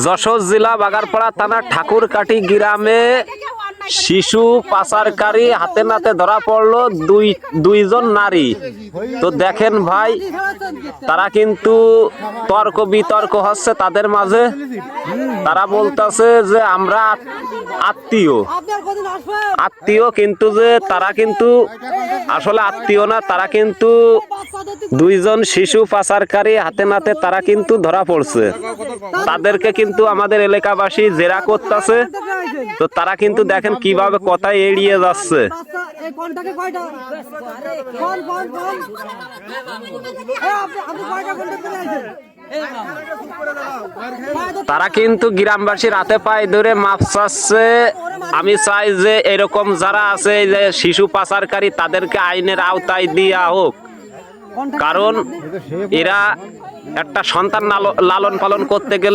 যশোর জেলা বাগারপাড়া থানা ঠাকুরকাটি গ্রামে শিশু পাচারকারী হাতে নাতে ধরা পড়লো দুইজন নারী। তো দেখেন ভাই, তারা কিন্তু তর্ক বিতর্ক হচ্ছে তাদের মাঝে। তারা বলতেছে যে আমরা আত্মীয়, কিন্তু যে তারা কিন্তু আসলে আত্মীয় না, তারা কিন্তু দুইজন শিশু পাচারকারী হাতে নাতে তারা কিন্তু ধরা পড়ছে। তাদেরকে কিন্তু আমাদের এলাকাবাসী জেরা করতেছে। তো তারা কিন্তু দেখেন কিভাবে কথায় এড়িয়ে যাচ্ছে। তারা কিন্তু গ্রামবাসী রাতে পায়ে ধরে মাপ চাচ্ছে। আমি চাই যে এরকম যারা আছে যে শিশু পাচারকারী তাদেরকে আইনের আওতায় দেওয়া হোক, কারণ এরা একটা সন্তান লালন পালন করতে গেলে